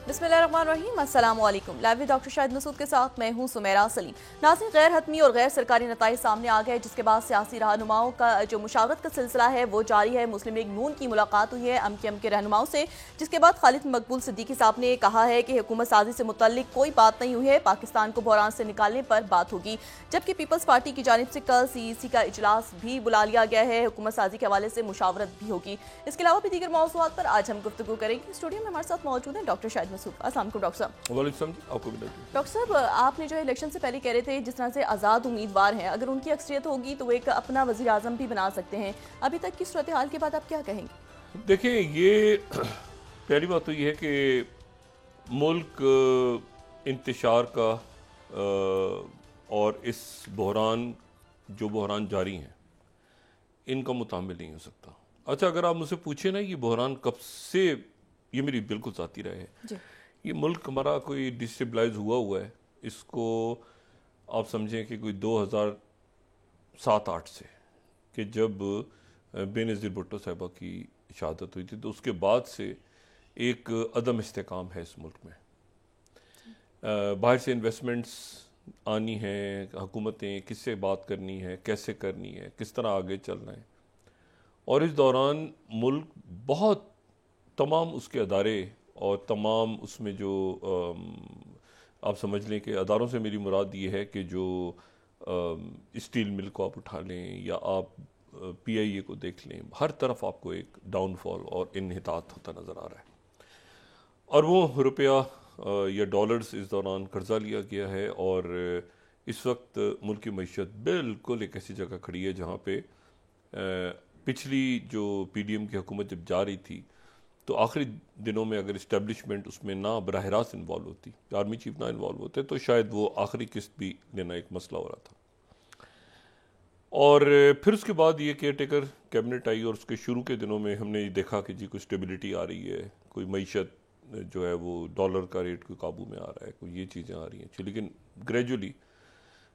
बिस्मिल्लाहिर्रहमानिर्रहीम, अस्सलाम वालेकुम। Live with doctor Shahid Masood के साथ मैं हूं सुमेरा सलीम। नाज़रीन, गैर हतमी और गैर सरकारी नताइज सामने आ गए, जिसके बाद सियासी रहनुमाओं का जो मुशावरत का सिलसिला है वो जारी है। मुस्लिम लीग नून की मुलाकात हुई है एमकेएम के रहनुमाओं से, जिसके बाद खालिद मकबूल सिद्दीकी साहब ने कहा है कि हुकूमत साजी से मुतल्लिक कोई बात नहीं हुई है, पाकिस्तान को बहरान से निकालने पर बात होगी। जबकि पीपल्स पार्टी की जानिब से कल CEC का इजलास भी बुला लिया गया है, हुकूमत साजी के हवाले से मुशावरत भी होगी। इसके अलावा भी दीगर मौज़ूआत पर आज हम गुफ्तगू करेंगे। स्टूडियो में हमारे साथ मौजूद हैं डॉक्टर शाहिद मसूद। अस्सलाम वालेकुम डॉक्टर साहब। डॉक्टर साहब, आपने जो है इलेक्शन से पहले कह रहे थे जिस तरह से आज़ाद उम्मीदवार हैं, अगर उनकी अक्सरियत होगी तो वो एक अपना वज़ीर आज़म भी बना सकते हैं। अभी तक की सूरत हाल के बाद आप क्या कहेंगे? देखिए, ये पहली बात तो ये है कि मुल्क इंतशार का और इस बहरान जारी हैं, इनका मुतामिल नहीं हो सकता। अच्छा, अगर आप मुझसे पूछे ना ये बहरान कब से, ये मेरी बिल्कुल ज़ाती राय है जी। ये मुल्क हमारा कोई डिस्टेबलाइज हुआ है, इसको आप समझें कि कोई 2007-8 से, कि जब बेनज़ीर भुट्टो साहिबा की शहादत हुई थी, तो उसके बाद से एक अदम इस्तेकाम है इस मुल्क में। बाहर से इन्वेस्टमेंट्स आनी हैं, हुकूमतें किससे बात करनी है, कैसे करनी है, किस तरह आगे चलना है, और इस दौरान मुल्क बहुत तमाम उसके अदारे और तमाम उसमें जो आप समझ लें कि अदारों से मेरी मुराद ये है कि जो स्टील मिल को आप उठा लें या आप PIA को देख लें, हर तरफ आपको एक डाउनफॉल और इन्हितात होता नज़र आ रहा है। और वो रुपया या डॉलर्स इस दौरान कर्जा लिया गया है, और इस वक्त मुल्क की मईशत बिल्कुल एक ऐसी जगह खड़ी है जहाँ पे पिछली जो PDM की हुकूमत जब जा रही थी, तो आखिरी दिनों में अगर इस्टेब्लिशमेंट उसमें ना बराह रास्त इन्वॉल्व होती, आर्मी चीफ ना इन्वॉल्व होते, तो शायद वो आखिरी किस्त भी लेना एक मसला हो रहा था। और फिर उसके बाद ये केयर टेकर कैबिनेट आई, और उसके शुरू के दिनों में हमने ये देखा कि जी कोई स्टेबिलिटी आ रही है, कोई मईशत जो है वो डॉलर का रेट कोई काबू में आ रहा है, कोई ये चीज़ें आ रही हैं। लेकिन ग्रेजुअली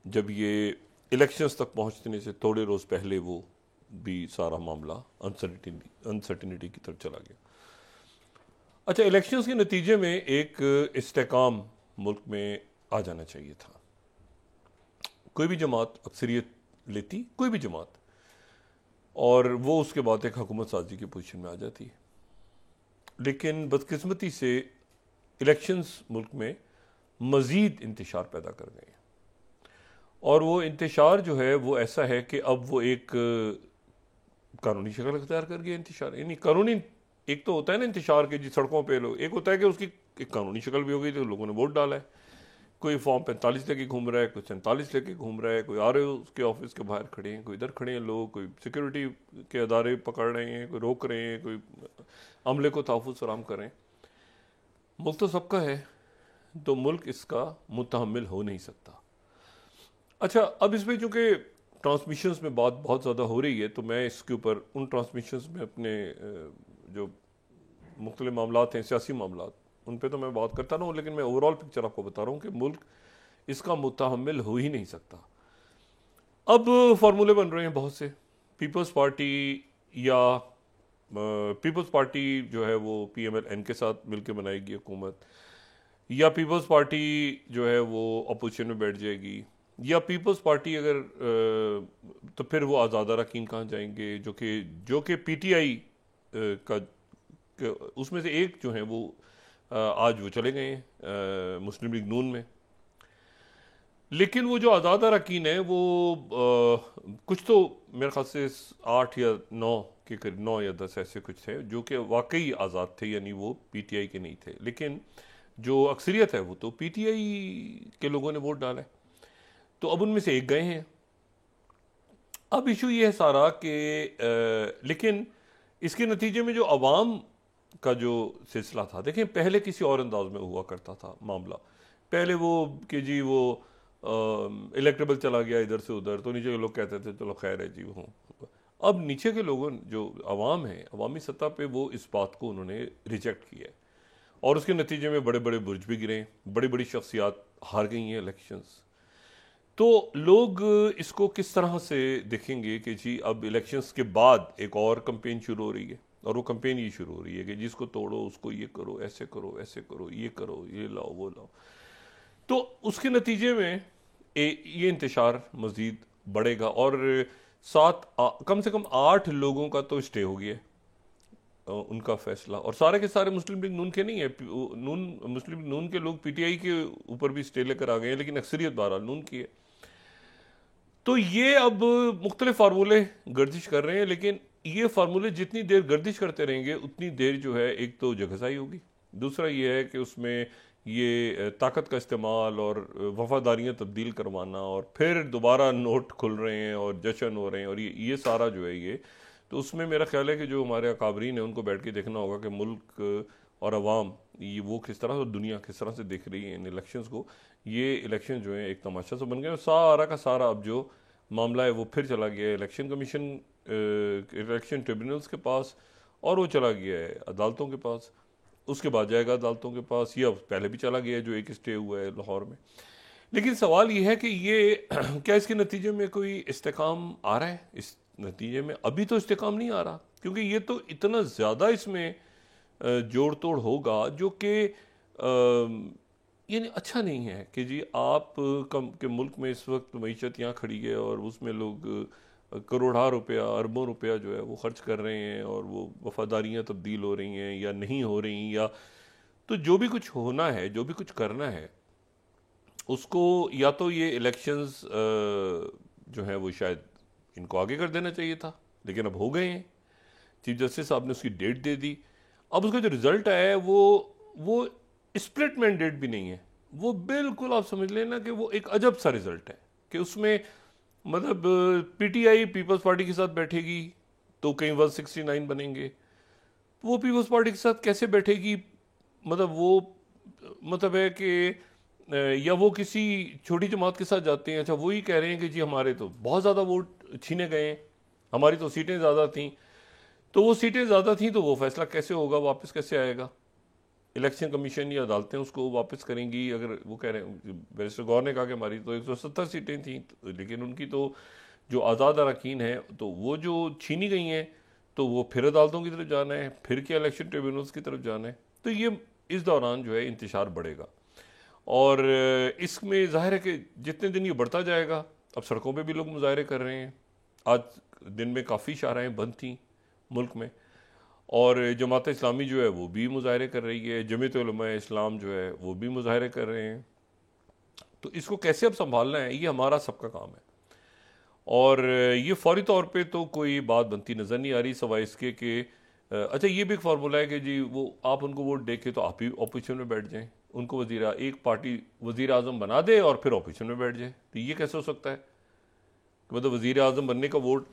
जब ये इलेक्शंस तक पहुँचने से थोड़े रोज़ पहले वो भी सारा मामला अनसर्टिनिटी की तरफ चला गया। अच्छा, इलेक्शंस के नतीजे में एक इस्तेकाम मुल्क में आ जाना चाहिए था। कोई भी जमात अक्सरियत लेती, कोई भी जमात, और वो उसके बाद एक हुकूमत साजी की पोजीशन में आ जाती। लेकिन बदकिस्मती से इलेक्शंस मुल्क में मज़ीद इंतशार पैदा कर गए, और वो इंतशार जो है वो ऐसा है कि अब वो एक कानूनी शक्ल अख्तियार कर गया इंतशार। यानी कानूनी, एक तो होता है ना इंतशार के जी सड़कों पे लोग, एक होता है कि उसकी एक कानूनी शक्ल भी हो गई, तो लोगों ने वोट डाला है। कोई फॉर्म 45 लेके घूम रहा है, कोई 47 लेके घूम रहा है, कोई आ रहे हो उसके ऑफिस के बाहर खड़े हैं, कोई इधर खड़े हैं लोग, कोई सिक्योरिटी के अदारे पकड़ रहे हैं, कोई रोक रहे हैं, कोई अमले को तहफ़्फ़ुज़ फराहम कर रहे हैं। मुल्क तो सबका है, तो मुल्क इसका मुतहम्मिल हो नहीं सकता। अच्छा, अब इसमें चूँकि ट्रांसमिशंस में बात बहुत ज़्यादा हो रही है, तो मैं इसके ऊपर उन ट्रांसमिशंस में अपने जो मुख्तलिफ मामलात हैं, सियासी मामलात, उन पे तो मैं बात करता रहा हूँ, लेकिन मैं ओवरऑल पिक्चर आपको बता रहा हूँ कि मुल्क इसका मुतहम्मिल हो ही नहीं सकता। अब फार्मूले बन रहे हैं बहुत से। पीपल्स पार्टी जो है वो PMLN के साथ मिलकर बनाएगी हुकूमत, या पीपल्स पार्टी जो है वो अपोजिशन में बैठ जाएगी, या पीपल्स पार्टी अगर तो फिर वो आज़ाद अरकान कहाँ जाएंगे, जो कि PTI का उसमें से एक जो है वो आज वो चले गए हैं मुस्लिम लीग नून में। लेकिन वो जो आज़ाद अरकान है वो कुछ तो मेरे ख्याल से 8 या 9 के करीब, 9 या 10 ऐसे कुछ थे जो कि वाकई आज़ाद थे, यानी वो PTI के नहीं थे। लेकिन जो अक्सरियत है वो तो PTI के लोगों ने वोट डाला है, तो अब उनमें से एक गए हैं। अब इशू ये है सारा कि लेकिन इसके नतीजे में जो अवाम का जो सिलसिला था, देखें पहले किसी और अंदाज में हुआ करता था मामला। पहले वो कि जी वो इलेक्टेबल चला गया इधर से उधर, तो नीचे के लोग कहते थे चलो खैर है जी वो। अब नीचे के लोगों, जो अवाम है, अवामी सतह पे वो इस बात को उन्होंने रिजेक्ट किया है, और उसके नतीजे में बड़े बड़े बुर्ज भी गिरे, बड़ी बड़ी शख्सियात हार गई हैं इलेक्शंस। तो लोग इसको किस तरह से देखेंगे कि जी अब इलेक्शंस के बाद एक और कैंपेन शुरू हो रही है, और वो कंपेन ये शुरू हो रही है कि जिसको तोड़ो उसको ये करो, ऐसे करो, ऐसे करो, ये करो, ये लाओ, वो लाओ। तो उसके नतीजे में ये इंतशार मजीद बढ़ेगा। और कम से कम 8 लोगों का तो स्टे हो गया उनका फैसला, और सारे के सारे मुस्लिम लीग नून के नहीं है। मुस्लिम लीग नून के लोग पीटीआई के ऊपर भी स्टे लेकर आ गए हैं, लेकिन अक्सरियत बहरहाल नून की है। तो ये अब मुख्तलिफ फार्मूले गर्दिश कर रहे हैं, लेकिन ये फार्मूले जितनी देर गर्दिश करते रहेंगे उतनी देर जो है एक तो जगहसाई होगी, दूसरा ये है कि उसमें ये ताकत का इस्तेमाल और वफादारियां तब्दील करवाना, और फिर दोबारा नोट खुल रहे हैं और जश्न हो रहे हैं, और ये सारा जो है ये, तो उसमें मेरा ख्याल है कि जो हमारे अकाबरीन हैं उनको बैठ के देखना होगा कि मुल्क और अवाम ये वो किस तरह, और दुनिया किस तरह से देख रही है इन इलेक्शंस को। ये इलेक्शन जो है एक तमाशा से बन गए, और सारा का सारा अब जो मामला है वो फिर चला गया है इलेक्शन कमीशन, इलेक्शन ट्रिब्यूनल्स के पास, और वो चला गया है अदालतों के पास, उसके बाद जाएगा अदालतों के पास, या पहले भी चला गया है जो एक स्टे हुआ है लाहौर में। लेकिन सवाल ये है कि ये क्या इसके नतीजे में कोई इस्तेकाम आ रहा है? इस नतीजे में अभी तो इस्तेकाम नहीं आ रहा, क्योंकि ये तो इतना ज़्यादा इसमें जोड़ तोड़ होगा जो कि यानी अच्छा नहीं है कि जी आप कम के मुल्क में इस वक्त मईशत यहाँ खड़ी है और उसमें लोग करोड़ा रुपया, अरबों रुपया जो है वो खर्च कर रहे हैं, और वो वफादारियाँ तब्दील हो रही हैं या नहीं हो रही, या तो जो भी कुछ होना है, जो भी कुछ करना है, उसको या तो ये इलेक्शंस जो है वो शायद इनको आगे कर देना चाहिए था, लेकिन अब हो गए हैं। चीफ जस्टिस साहब ने उसकी डेट दे दी। अब उसका जो रिजल्ट आया है वो स्प्लिट मैंडेट भी नहीं है, वो बिल्कुल आप समझ लेना कि वो एक अजब सा रिजल्ट है कि उसमें मतलब पीटीआई पीपल्स पार्टी के साथ बैठेगी तो कहीं 169 बनेंगे, वो पीपल्स पार्टी के साथ कैसे बैठेगी, मतलब वो मतलब है कि या वो किसी छोटी जमात के साथ जाते हैं, अच्छा वही कह रहे हैं कि जी हमारे तो बहुत ज़्यादा वोट छीने गए हैं, हमारी तो सीटें ज़्यादा थीं, तो वो सीटें ज़्यादा थीं तो वो फैसला कैसे होगा, वापस कैसे आएगा? इलेक्शन कमीशन या अदालतें उसको वापस करेंगी? अगर वो कह रहे हैं, बैरिस्टर गौर ने कहा कि हमारी तो 170 सीटें थीं, लेकिन उनकी तो जो आज़ाद अरकान हैं तो वो जो छीनी गई हैं, तो वो फिर अदालतों की तरफ जाना है, फिर क्या इलेक्शन ट्रिब्यूनल्स की तरफ जाना है। तो ये इस दौरान जो है इंतशार बढ़ेगा, और इसमें जाहिर है कि जितने दिन ये बढ़ता जाएगा, अब सड़कों पे भी लोग मुजाहरे कर रहे हैं। आज दिन में काफ़ी शाहराएँ बंद थीं मुल्क में, और जमात इस्लामी जो है वो भी मुजाहरे कर रही है, जमीयत उलमा इस्लाम जो है वो भी मुजाहरे कर रहे हैं। तो इसको कैसे अब संभालना है, ये हमारा सबका काम है, और ये फौरी तौर पे तो कोई बात बनती नज़र नहीं आ रही, सवाए इसके कि अच्छा ये भी एक फार्मूला है कि जी वो आप उनको वोट दे के तो आप ही ऑपोजिशन में बैठ जाएं, उनको एक पार्टी वज़ीर आज़म बना दे और फिर ऑपोजिशन में बैठ जाए, तो ये कैसे हो सकता है? मतलब वज़ीर आज़म बनने का वोट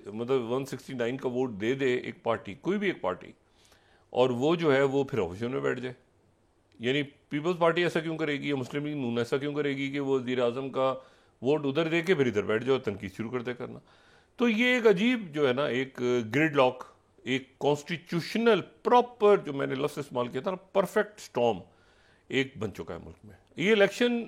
मतलब 169 का वोट दे दे एक पार्टी, कोई भी एक पार्टी, और वो जो है वो फिर ऑपोजिशन में बैठ जाए। यानी पीपल्स पार्टी ऐसा क्यों करेगी, या मुस्लिम लीग नून ऐसा क्यों करेगी कि वो वज़ीर आज़म का वोट उधर दे के फिर इधर बैठ जाओ, तनकीद शुरू करते करना? तो ये एक अजीब जो है ना, एक ग्रिड लॉक, एक कॉन्स्टिट्यूशनल प्रॉपर, जो मैंने लफ्ज़ इस्तेमाल किया था ना, परफेक्ट स्टॉर्म एक बन चुका है मुल्क में। ये इलेक्शन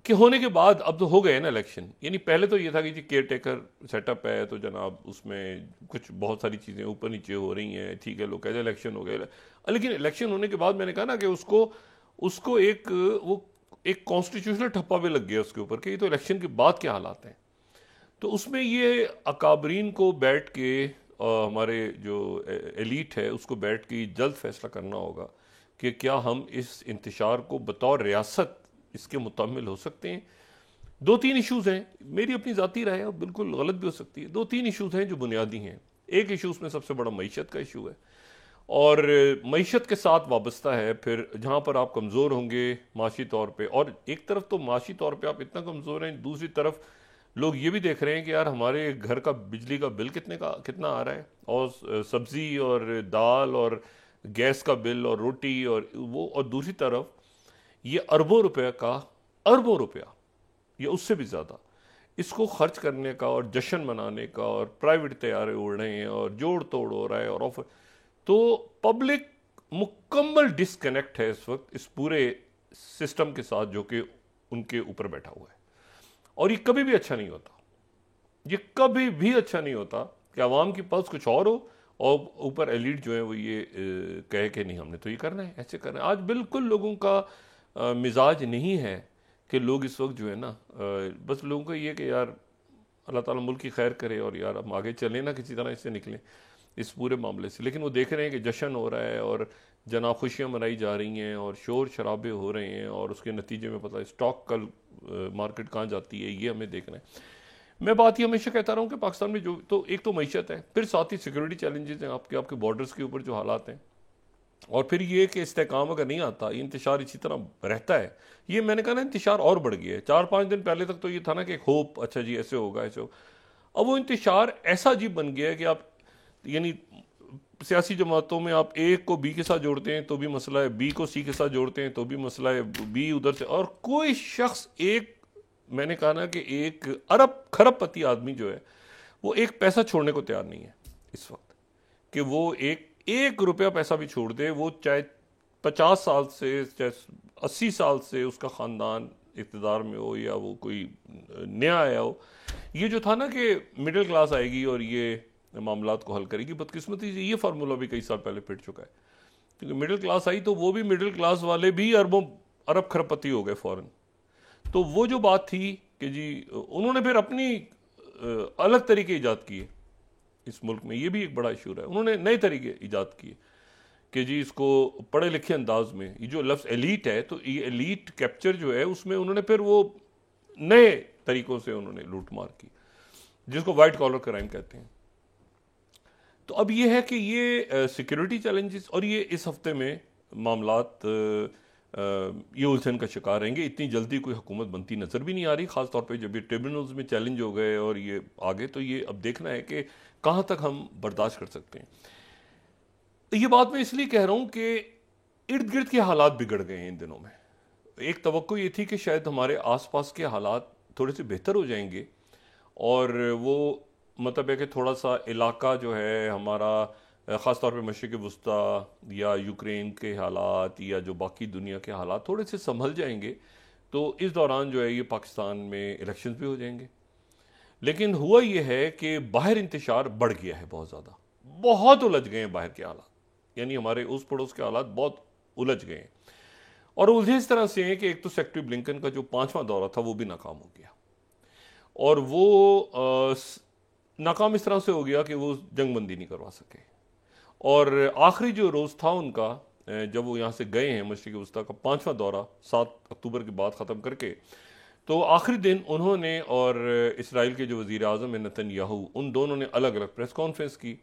के होने के बाद अब तो हो गए ना इलेक्शन, यानी पहले तो ये था कि जी केयर टेकर सेटअप है तो जनाब उसमें कुछ बहुत सारी चीज़ें ऊपर नीचे हो रही हैं, ठीक है, लोग कहते हैं इलेक्शन हो गया, लेकिन इलेक्शन होने के बाद मैंने कहा ना कि उसको एक कॉन्स्टिट्यूशनल ठप्पा भी लग गया उसके ऊपर कि ये तो इलेक्शन के बाद क्या हालात हैं। तो उसमें ये अकाबरीन को बैठ के हमारे जो एलीट है उसको बैठ के जल्द फैसला करना होगा कि क्या हम इस इंतशार को बतौर रियासत इसके मुतम्मिल हो सकते हैं। 2-3 इशूज़ हैं, मेरी अपनी ज़ाती राय है, बिल्कुल गलत भी हो सकती है। 2-3 इशूज़ हैं जो बुनियादी हैं। एक इशूज़ में सबसे बड़ा मईशत का इशू है, और मईशत के साथ वाबस्ता है फिर जहाँ पर आप कमज़ोर होंगे माशी तौर पे, और एक तरफ तो माशी तौर पे आप इतना कमज़ोर हैं, दूसरी तरफ लोग ये भी देख रहे हैं कि यार हमारे घर का बिजली का बिल कितना आ रहा है, और सब्ज़ी और दाल और गैस का बिल और रोटी और वो, और दूसरी तरफ ये अरबों रुपया या उससे भी ज़्यादा इसको खर्च करने का और जश्न मनाने का और प्राइवेट तैयारे उड़ रहे हैं और जोड़ तोड़ हो रहा है और ऑफर, तो पब्लिक मुकम्मल डिस्कनेक्ट है इस वक्त इस पूरे सिस्टम के साथ जो कि उनके ऊपर बैठा हुआ है। और ये कभी भी अच्छा नहीं होता, ये कभी भी अच्छा नहीं होता कि आवाम की पल्स कुछ और हो और ऊपर एलिट जो है वो ये कहे कि नहीं हमने तो ये करना है, ऐसे करना है। आज बिल्कुल लोगों का मिजाज नहीं है कि लोग इस वक्त जो है ना बस लोगों को ये कि यार अल्लाह ताला मुल्क की खैर करे और यार हम आगे चलें ना, किसी तरह इससे निकलें इस पूरे मामले से। लेकिन वो देख रहे हैं कि जश्न हो रहा है और जना खुशियाँ मनाई जा रही हैं और शोर शराबे हो रहे हैं और उसके नतीजे में पता है स्टॉक कल मार्केट कहाँ जाती है, ये हमें देखना है। मैं बात ये हमेशा कहता रहा हूँ कि पाकिस्तान में जो तो एक तो मईशत है, फिर साथ ही सिक्योरिटी चैलेंजेस हैं, आपके बॉर्डर्स के ऊपर जो हालात हैं, और फिर ये कि इस्तेकाम अगर नहीं आता, ये इंतशार इसी तरह रहता है। ये मैंने कहा ना इंतशार और बढ़ गया है। 4-5 दिन पहले तक तो ये था ना कि एक होप, अच्छा जी ऐसे होगा ऐसे हो, अब वो इंतशार ऐसा अजीब बन गया है कि आप यानी सियासी जमातों में आप एक को बी के साथ जोड़ते हैं तो भी मसला है, बी को सी के साथ जोड़ते हैं तो भी मसला है, बी उधर से, और कोई शख्स एक, मैंने कहा ना कि एक अरब खरबपति आदमी जो है वो एक पैसा छोड़ने को तैयार नहीं है इस वक्त, कि वो एक रुपया पैसा भी छोड़ दे, वो चाहे 50 साल से चाहे 80 साल से उसका ख़ानदान इक़्तिदार में हो या वो कोई नया आया हो। ये जो था ना कि मिडिल क्लास आएगी और ये मामलात को हल करेगी, बदकिस्मती से ये फार्मूला भी कई साल पहले फिट चुका है, क्योंकि मिडिल क्लास आई तो वो भी मिडिल क्लास वाले भी अरब खरबपति हो गए फ़ौरन। तो वो जो बात थी कि जी उन्होंने फिर अपनी अलग तरीके ईजाद किए इस मुल्क में, ये भी एक बड़ा इशू है। उन्होंने नए तरीके ईजाद किए कि जी इसको पढ़े लिखे अंदाज में, ये जो लफ्ज़ एलीट है तो ये एलीट कैप्चर जो है उसमें उन्होंने फिर वो नए तरीकों से उन्होंने लूट मार की, जिसको वाइट कॉलर क्राइम कहते हैं। तो अब ये है कि ये सिक्योरिटी चैलेंजेस और ये इस हफ्ते में मामलात ये उलझन का शिकार रहेंगे। इतनी जल्दी कोई हुकूमत बनती नज़र भी नहीं आ रही, ख़ास तौर पे जब ये ट्रिब्यूनल्स में चैलेंज हो गए और ये आगे, तो ये अब देखना है कि कहाँ तक हम बर्दाश्त कर सकते हैं। ये बात मैं इसलिए कह रहा हूँ कि इर्द गिर्द के हालात बिगड़ गए हैं इन दिनों में। एक तवक्को ये थी कि शायद हमारे आसपास के हालात थोड़े से बेहतर हो जाएंगे और वो मतलब है कि थोड़ा सा इलाका जो है हमारा, ख़ास तौर पे मशरिक़ वुस्ता या यूक्रेन के हालात या जो बाकी दुनिया के हालात थोड़े से संभल जाएंगे, तो इस दौरान जो है ये पाकिस्तान में इलेक्शंस भी हो जाएंगे। लेकिन हुआ ये है कि बाहर इंतशार बढ़ गया है बहुत ज़्यादा, बहुत उलझ गए हैं बाहर के हालात, यानी हमारे उस पड़ोस के हालात बहुत उलझ गए हैं। और उलझे इस तरह से हैं कि एक तो सेक्रेटरी ब्लिंकन का जो 5वां दौरा था वो भी नाकाम हो गया, और वो नाकाम इस तरह से हो गया कि वो जंगबंदी नहीं करवा सके। और आखिरी जो रोज़ था उनका, जब वो यहाँ से गए हैं मशरिक़ वुस्ता का 5वां दौरा 7 अक्टूबर के बाद ख़त्म करके, तो आखिरी दिन उन्होंने और इसराइल के जो वज़ीर आज़म है नेतन्याहू, उन दोनों ने अलग अलग प्रेस कॉन्फ्रेंस की।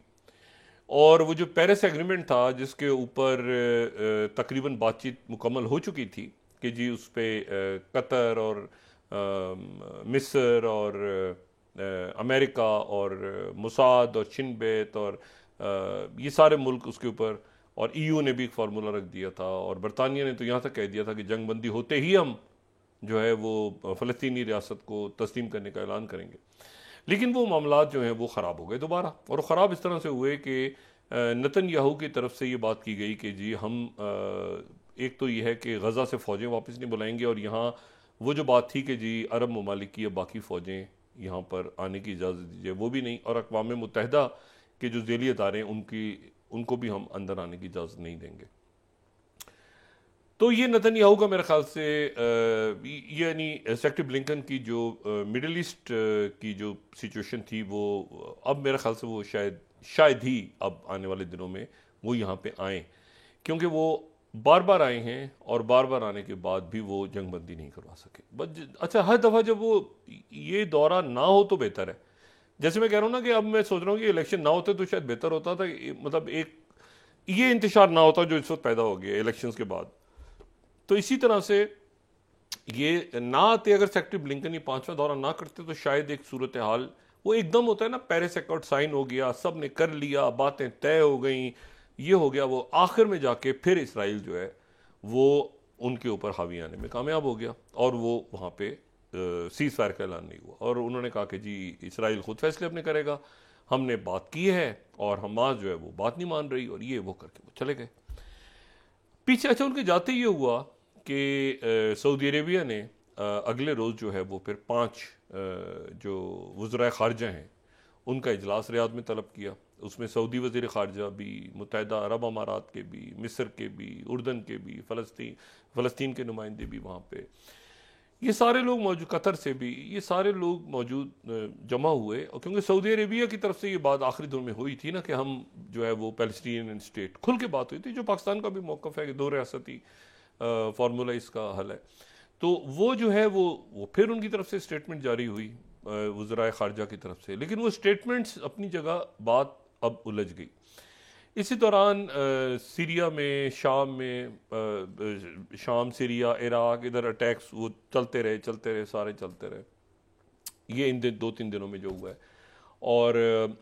और वो जो पेरिस एग्रीमेंट था जिसके ऊपर तकरीबन बातचीत मुकम्मल हो चुकी थी कि जी उस पर कतर और मिस्र और अमेरिका और मुसाद और शिनबेत और ये सारे मुल्क उसके ऊपर, और ईयू ने भी एक फार्मूला रख दिया था, और बरतानिया ने तो यहाँ तक कह दिया था कि जंगबंदी होते ही हम जो है वो फ़लस्तीनी रियासत को तस्लीम करने का ऐलान करेंगे। लेकिन वो मामलात जो हैं वो ख़राब हो गए दोबारा, और ख़राब इस तरह से हुए कि नेतन्याहू की तरफ से ये बात की गई कि जी हम एक तो ये है कि गज़ा से फ़ौजें वापस नहीं बुलाएंगे, और यहाँ वो जो बात थी कि जी अरब ममालिक की या बाकी फ़ौजें यहाँ पर आने की इजाज़त दीजिए, वो भी नहीं, और अक़वाम मुत्तहिदा के जो ज़ेली अदारे हैं उनको भी हम अंदर आने की इजाज़त नहीं देंगे। तो ये नेतन्याहू का मेरे ख्याल से यानी सेक्रेटरी ब्लिंकन की जो मिडिल ईस्ट की जो सिचुएशन थी वो अब मेरे ख्याल से वो शायद ही अब आने वाले दिनों में वो यहाँ पे आए, क्योंकि वो बार बार आए हैं और बार बार आने के बाद भी वो जंगबंदी नहीं करवा सके। बस अच्छा, हर दफ़ा जब वो ये दौरा ना हो तो बेहतर है। जैसे मैं कह रहा हूँ ना कि अब मैं सोच रहा हूँ कि इलेक्शन ना होते तो शायद बेहतर होता था, मतलब एक ये इंतशार ना होता जो इस वक्त पैदा हो गया इलेक्शंस के बाद। तो इसी तरह से ये ना आते, अगर सेक्रेटरी ब्लिंकन ये 5वां दौरा ना करते तो शायद एक सूरत हाल वो एकदम होता है ना, पेरिस अकॉर्ड साइन हो गया, सब ने कर लिया, बातें तय हो गई, ये हो गया, वो आखिर में जाके फिर इसराइल जो है वो उनके ऊपर हावी आने में कामयाब हो गया और वो वहाँ पे सीज़ फायर का ऐलान नहीं हुआ, और उन्होंने कहा कि जी इसराइल खुद फैसले अपने करेगा, हमने बात की है और हमास जो है वो बात नहीं मान रही, और ये वो करके वो चले गए पीछे। अच्छा, उनके जाते ये हुआ कि सऊदी अरेबिया ने अगले रोज़ जो है वो फिर 5 जो वज़राए ख़ारजा हैं उनका इजलास रियाद में तलब किया। उसमें सऊदी वज़ीर ख़ारजा भी, मुत्तहिदा अरब अमारात के भी, मिस्र के भी, उर्दन के भी, फ़लस्तीन के नुमाइंदे भी वहाँ पे, ये सारे लोग मौजूद, कतर से भी ये सारे लोग मौजूद जमा हुए। और क्योंकि सऊदी अरेबिया की तरफ से ये बात आखिरी दौर में हुई थी ना कि हम जो है वो पैलेस्टीनियन स्टेट, खुल के बात हुई थी, जो पाकिस्तान का भी मौक़िफ़ है कि दो रियासती फार्मूला इसका हल है। तो वो जो है वो फिर उनकी तरफ से स्टेटमेंट जारी हुई वज़राए ख़ारजा की तरफ से, लेकिन वो स्टेटमेंट्स अपनी जगह, बात अब उलझ गई। इसी दौरान सीरिया में, शाम, सीरिया, इराक, इधर अटैक्स वो चलते रहे, सारे चलते रहे। ये इन 2-3 दिनों में जो हुआ है, और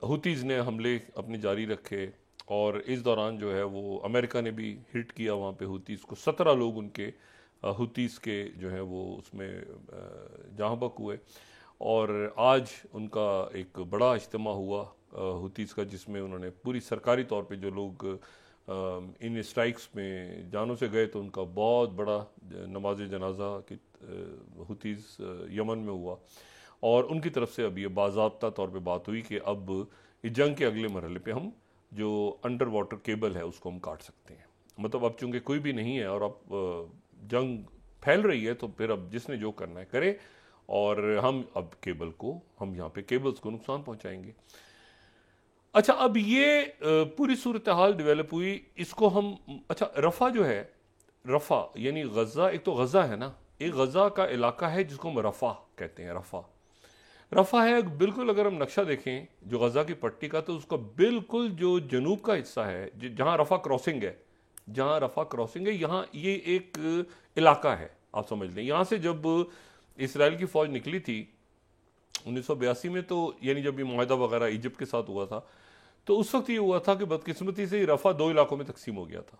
हुतीज़ ने हमले अपने जारी रखे, और इस दौरान जो है वो अमेरिका ने भी हिट किया वहाँ पे हुतीज़ को। 17 लोग उनके हुतीज़ के जो है वो उसमें जहाँ बक हुए। और आज उनका एक बड़ा इज्तिमा हुआ हुतीज़ का, जिसमें उन्होंने पूरी सरकारी तौर पे जो लोग इन स्ट्राइक्स में जानों से गए, तो उनका बहुत बड़ा नमाज जनाजा की हुतीज़ यमन में हुआ। और उनकी तरफ से अब ये बाज़ाब्ता तौर पे बात हुई कि अब इस जंग के अगले मरहले पे हम जो अंडर वाटर केबल है उसको हम काट सकते हैं। मतलब अब चूँकि कोई भी नहीं है और अब जंग फैल रही है, तो फिर अब जिसने जो करना है करे, और हम अब हम यहाँ पे केबल्स को नुकसान पहुँचाएंगे। अच्छा, अब ये पूरी सूरत हाल डेवलप हुई, इसको हम, अच्छा रफ़ा जो है, रफ़ा यानी गज़ा, एक तो गज़ा है ना, एक गज़ा का इलाका है जिसको हम रफ़ा कहते हैं। रफ़ा है बिल्कुल, अगर हम नक्शा देखें जो गज़ा की पट्टी का, तो उसका बिल्कुल जो जनूब का हिस्सा है, जहाँ रफ़ा क्रॉसिंग है, यहाँ ये एक इलाका है, आप समझ लें। यहाँ से जब इसराइल की फ़ौज निकली थी 1982 में, तो यानी जब ये मुआहदा वगैरह इजिप्ट के साथ हुआ था, तो उस वक्त ये हुआ था कि बदकिस्मती से रफ़ा 2 इलाकों में तकसीम हो गया था।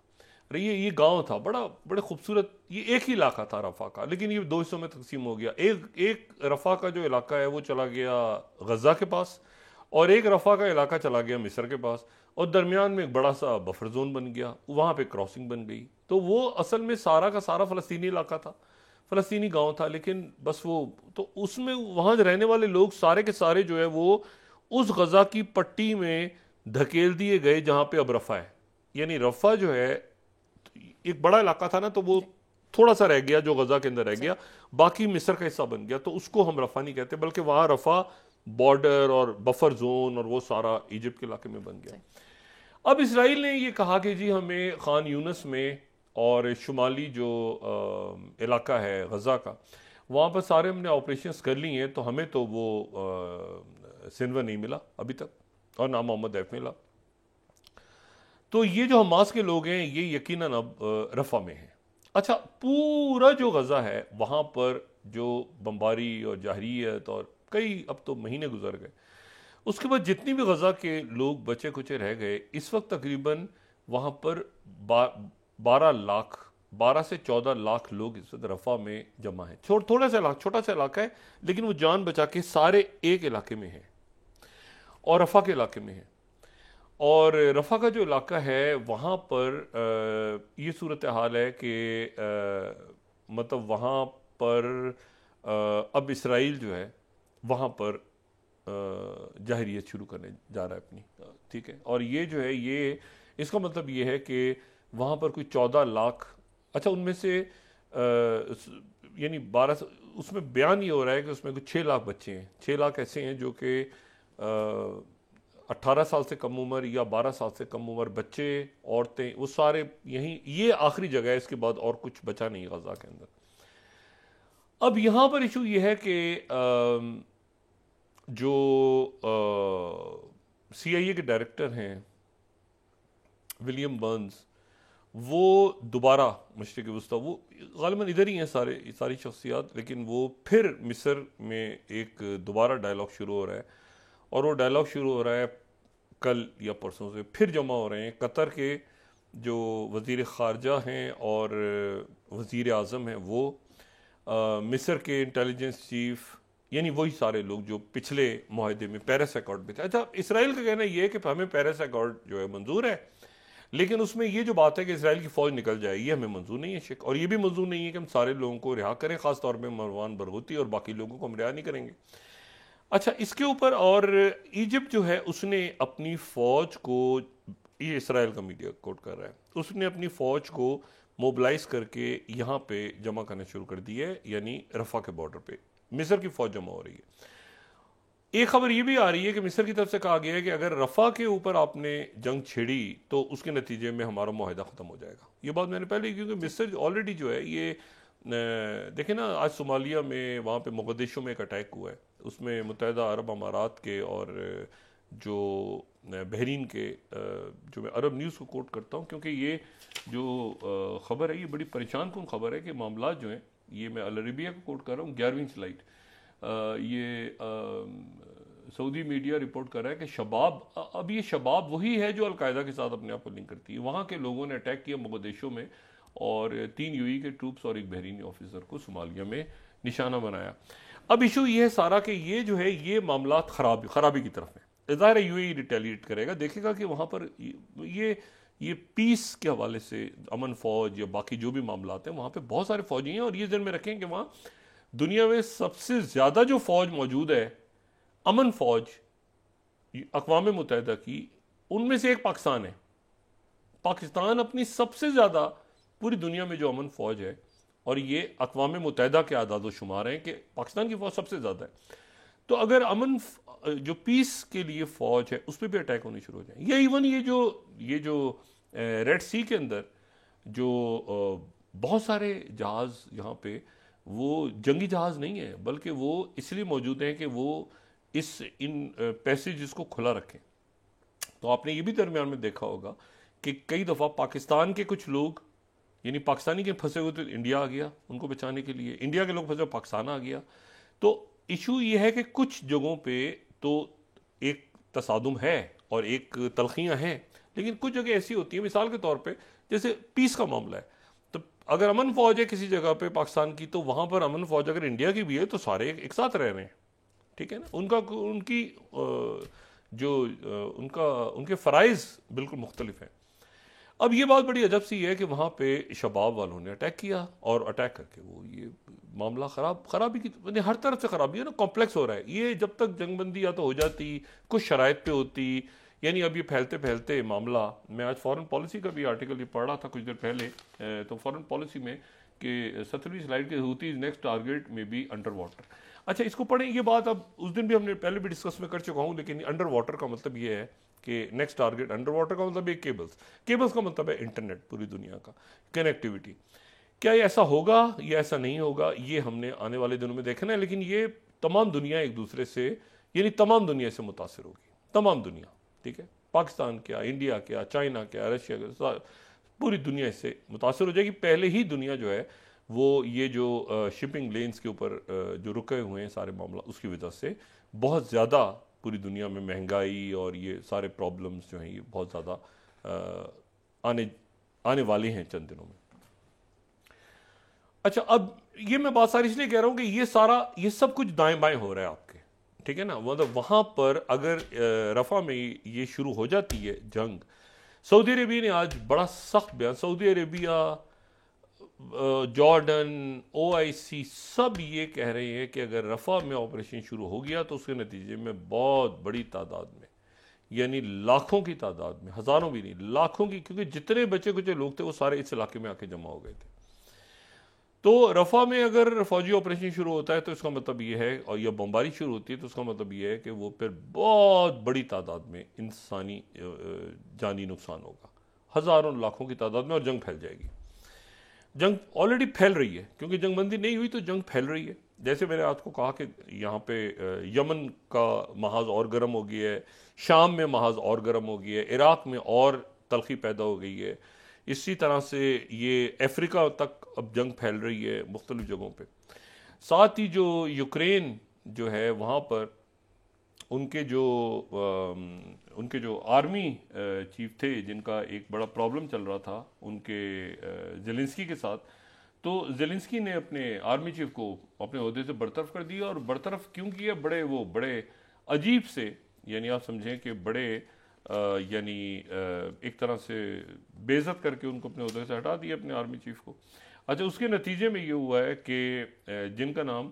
अरे ये गांव था, बड़े खूबसूरत, ये एक ही इलाका था रफ़ा का, लेकिन ये 2 हिस्सों में तकसीम हो गया। एक रफ़ा का जो इलाका है वो चला गया गज़ा के पास, और एक रफ़ा का इलाका चला गया मिस्र के पास, और दरमियान में एक बड़ा सा बफर जोन बन गया, वहाँ पे क्रॉसिंग बन गई। तो वो असल में सारा का सारा फ़लस्तीनी इलाका था, फ़लस्तीनी गांव था, लेकिन बस वो, तो उसमें वहाँ रहने वाले लोग सारे के सारे जो है वो उस गज़ा की पट्टी में धकेल दिए गए जहाँ पे अब रफ़ा है। यानी रफ़ा जो है एक बड़ा इलाका था ना, तो वो थोड़ा सा रह गया जो गज़ा के अंदर रह गया, बाकी मिस्र का हिस्सा बन गया, तो उसको हम रफ़ा नहीं कहते, बल्कि वहाँ रफ़ा बॉर्डर और बफर जोन और वो सारा इजिप्ट के इलाके में बन गया। अब इसराइल ने ये कहा कि जी हमें खान यूनस में और शुमाली जो इलाका है गज़ा का, वहाँ पर सारे हमने ऑपरेशंस कर ली हैं, तो हमें तो वो सिनवर नहीं मिला अभी तक, और ना मोहम्मद एफ मिला। तो ये जो हमास के लोग हैं ये यकीनन अब रफ़ा में हैं। अच्छा, पूरा जो गज़ा है वहाँ पर जो बमबारी और जाहिरियत, और कई अब तो महीने गुजर गए, उसके बाद जितनी भी गज़ा के लोग बचे कुचे रह गए, इस वक्त तकरीबन वहाँ पर 12 से 14 लाख लोग इस वक्त रफ़ा में जमा हैं। छोटा सा इलाका है, लेकिन वो जान बचा के सारे एक इलाके में हैं, और रफ़ा के इलाके में हैं। और रफ़ा का जो इलाका है वहाँ पर ये सूरत हाल है कि मतलब वहाँ पर अब इसराइल जो है वहाँ पर जाहिरियत शुरू करने जा रहा है अपनी, ठीक है। और ये जो है, ये इसका मतलब ये है कि वहाँ पर कोई 14 लाख, अच्छा उनमें से यानी 12, उसमें बयान ये हो रहा है कि उसमें कुछ 6 लाख बच्चे हैं। 6 लाख ऐसे हैं जो कि 18 साल से कम उम्र या 12 साल से कम उम्र बच्चे, औरतें, वो सारे यहीं, ये आखिरी जगह है, इसके बाद और कुछ बचा नहीं गज़ा के अंदर। अब यहाँ पर इशू ये है कि जो CIA के डायरेक्टर हैं विलियम बर्न्स, वो दोबारा मशरिक़ वस्ता, वो ग़ालिबन इधर ही हैं सारी शख्सियात, लेकिन वो फिर मिस्र में एक दोबारा डायलॉग शुरू हो रहा है, और वो डायलॉग शुरू हो रहा है कल या परसों से, फिर जमा हो रहे हैं। कतर के जो वज़ीर ख़ारजा हैं और वज़ीर आज़म हैं, वो मिस्र के इंटेलिजेंस चीफ, यानी वही सारे लोग जो पिछले मुआहदे में पेरिस अकॉर्ड में थे। अच्छा, इसराइल का कहना ये है कि हमें पेरिस अकॉर्ड जो है मंजूर है, लेकिन उसमें ये जो बात है कि इसराइल की फ़ौज निकल जाए, ये हमें मंजूर नहीं है शेख, और ये भी मंजूर नहीं है कि हम सारे लोगों को रिहा करें, ख़ास तौर पर मरवान बरगूती और बाकी लोगों को हम रिहा नहीं करेंगे। अच्छा, इसके ऊपर और इजिप्ट जो है उसने अपनी फौज को, ये इसराइल का मीडिया कोट कर रहा है, उसने अपनी फौज को मोबिलाइज करके यहाँ पे जमा करना शुरू कर दी है, यानी रफा के बॉर्डर पे मिस्र की फौज जमा हो रही है। एक खबर ये भी आ रही है कि मिस्र की तरफ से कहा गया है कि अगर रफा के ऊपर आपने जंग छेड़ी तो उसके नतीजे में हमारा मुआहदा ख़त्म हो जाएगा। ये बात मैंने पहले, क्योंकि मिस्र ऑलरेडी जो है ये देखें ना, आज सोमालिया में वहाँ पे मोगदिशो में एक अटैक हुआ है, उसमें मुत्तहिदा अरब अमारात के और जो बहरीन के, जो मैं अरब न्यूज़ को कोट करता हूँ क्योंकि ये जो ख़बर है ये बड़ी परेशान कुन ख़बर है कि मामला जो हैं, ये मैं अल अरबिया को कोट कर रहा हूँ, 11वीं स्लाइड, ये सऊदी मीडिया रिपोर्ट कर रहा है कि शबाब, अब ये शबाब वही है जो अलकायदा के साथ अपने आप को लिंक करती है। वहाँ के लोगों ने अटैक किया मोगदिशो में और 3 यूएई के ट्रूप्स और एक बहरीनी ऑफिसर को सोमालिया में निशाना बनाया। अब इशू ये है सारा कि ये जो है ये मामला खराबी की तरफ है। ज़ाहिर है यूएई रिटेलिएट करेगा, देखेगा कि वहाँ पर ये पीस के हवाले से अमन फौज या बाकी जो भी मामला हैं वहाँ पे बहुत सारे फौजी हैं, और ये ध्यान में रखें कि वहाँ दुनिया में सबसे ज़्यादा जो फौज मौजूद है, अमन फौज अक़वाम मुत्तहिदा की, उनमें से एक पाकिस्तान है। पाकिस्तान अपनी सबसे ज़्यादा पूरी दुनिया में जो अमन फौज है, और ये अक़वाम मुत्तहिदा के आदाद व शुमार हैं कि पाकिस्तान की फौज सबसे ज़्यादा है। तो अगर अमन जो पीस के लिए फौज है उस पर भी अटैक होने शुरू हो जाए, या इवन ये जो रेड सी के अंदर जो बहुत सारे जहाज़ यहाँ पे, वो जंगी जहाज़ नहीं है बल्कि वो इसलिए मौजूद हैं कि वो इन पैसेजेस को खुला रखें। तो आपने ये भी दरमियान में देखा होगा कि कई दफ़ा पाकिस्तान के कुछ लोग, यानी पाकिस्तानी के फंसे हुए तो इंडिया आ गया उनको बचाने के लिए, इंडिया के लोग फंसे हुए पाकिस्तान आ गया। तो इशू ये है कि कुछ जगहों पे तो एक तसादुम है और एक तलखियाँ हैं, लेकिन कुछ जगह ऐसी होती हैं, मिसाल के तौर पे जैसे पीस का मामला है, तो अगर अमन फौज है किसी जगह पे पाकिस्तान की, तो वहाँ पर अमन फौज अगर इंडिया की भी है तो सारे एक साथ रह रहे हैं, ठीक है ना। उनकी उनके फ़राइज़ बिल्कुल मुख्तलिफ हैं। अब ये बात बड़ी अजब सी है कि वहाँ पे शबाब वालों ने अटैक किया, और अटैक करके वो ये मामला खराबी की हर तरफ से खराबी है ना, कॉम्प्लेक्स हो रहा है। ये जब तक जंगबंदी या तो हो जाती, कुछ शराइत पे होती, यानी अब ये फैलते फैलते मामला, मैं आज फॉरेन पॉलिसी का भी आर्टिकल ये पढ़ रहा था कुछ देर पहले, तो फॉरेन पॉलिसी में कि 17वीं स्लाइड के हूतीज नेक्स्ट टारगेट में बी अंडर वाटर। अच्छा, इसको पढ़ें, ये बात अब उस दिन भी हमने पहले भी डिस्कस में कर चुका हूँ, लेकिन अंडर वाटर का मतलब ये है कि नेक्स्ट टारगेट अंडर वाटर का मतलब एक केबल्स का मतलब है इंटरनेट, पूरी दुनिया का कनेक्टिविटी। क्या ये ऐसा होगा या ऐसा नहीं होगा, ये हमने आने वाले दिनों में देखना है, लेकिन ये तमाम दुनिया एक दूसरे से, यानी तमाम दुनिया से मुतासर होगी, तमाम दुनिया, ठीक है, पाकिस्तान क्या, इंडिया क्या, चाइना क्या, रशिया क्या, पूरी दुनिया इससे मुतासर हो जाएगी। पहले ही दुनिया जो है वो ये जो शिपिंग लेन्स के ऊपर जो रुके हुए हैं सारे मामला, उसकी वजह से बहुत ज़्यादा पूरी दुनिया में महंगाई और ये सारे प्रॉब्लम्स जो हैं ये बहुत ज़्यादा आने वाले हैं चंद दिनों में। अच्छा, अब ये मैं बात सारी इसलिए कह रहा हूँ कि ये सब कुछ दाएं बाएं हो रहा है आपके, ठीक है ना। मतलब वहाँ पर अगर रफ़ा में ये शुरू हो जाती है जंग, सऊदी अरेबिया ने आज बड़ा सख्त बयान, सऊदी अरेबिया, जॉर्डन, OIC सब ये कह रहे हैं कि अगर रफ़ा में ऑपरेशन शुरू हो गया तो उसके नतीजे में बहुत बड़ी तादाद में, यानी लाखों की तादाद में, हज़ारों भी नहीं लाखों की, क्योंकि जितने बचे कुछ लोग थे वो सारे इस इलाके में आके जमा हो गए थे। तो रफ़ा में अगर फौजी ऑपरेशन शुरू होता है तो इसका मतलब ये है, और यह बमबारी शुरू होती है तो उसका मतलब ये है कि वो फिर बहुत बड़ी तादाद में इंसानी जानी नुकसान होगा, हज़ारों लाखों की तादाद में, और जंग फैल जाएगी। जंग ऑलरेडी फैल रही है, क्योंकि जंगबंदी नहीं हुई तो जंग फैल रही है। जैसे मैंने आपको कहा कि यहाँ पे यमन का महाज और गर्म हो गया है, शाम में महाज और गर्म हो गया है, इराक़ में और तलखी पैदा हो गई है, इसी तरह से ये अफ्रीका तक अब जंग फैल रही है मुख्तलिफ जगहों पे। साथ ही जो यूक्रेन जो है वहाँ पर उनके जो आर्मी चीफ थे, जिनका एक बड़ा प्रॉब्लम चल रहा था उनके ज़ेलेंस्की के साथ, तो ज़ेलेंस्की ने अपने आर्मी चीफ को अपने ओहदे से बरतरफ कर दिया। और बरतरफ क्यों किया, बड़े अजीब से, यानी आप समझें कि बड़े यानी एक तरह से बेइज्जत करके उनको अपने ओहदे से हटा दिया अपने आर्मी चीफ को। अच्छा, उसके नतीजे में ये हुआ है कि जिनका नाम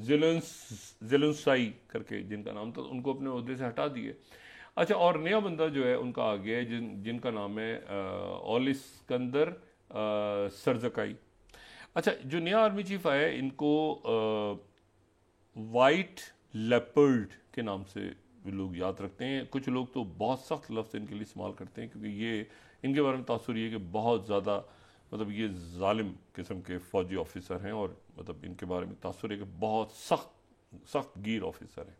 ज़ेलेंस्की करके जिनका नाम था, उनको अपने ओहदे से हटा दिए। अच्छा, और नया बंदा जो है उनका आ गया है जिनका नाम है ओलिस्कंदर सरजकाई। अच्छा, जो नया आर्मी चीफ आया है इनको वाइट लेपर्ड के नाम से लोग याद रखते हैं। कुछ लोग तो बहुत सख्त लफ्ज़ इनके लिए इस्तेमाल करते हैं, क्योंकि ये इनके बारे में तासुर ये कि बहुत ज़्यादा मतलब ये जालिम किस्म के फ़ौजी ऑफिसर हैं, और मतलब इनके बारे में तासुर है कि बहुत सख्त गिर ऑफिसर हैं।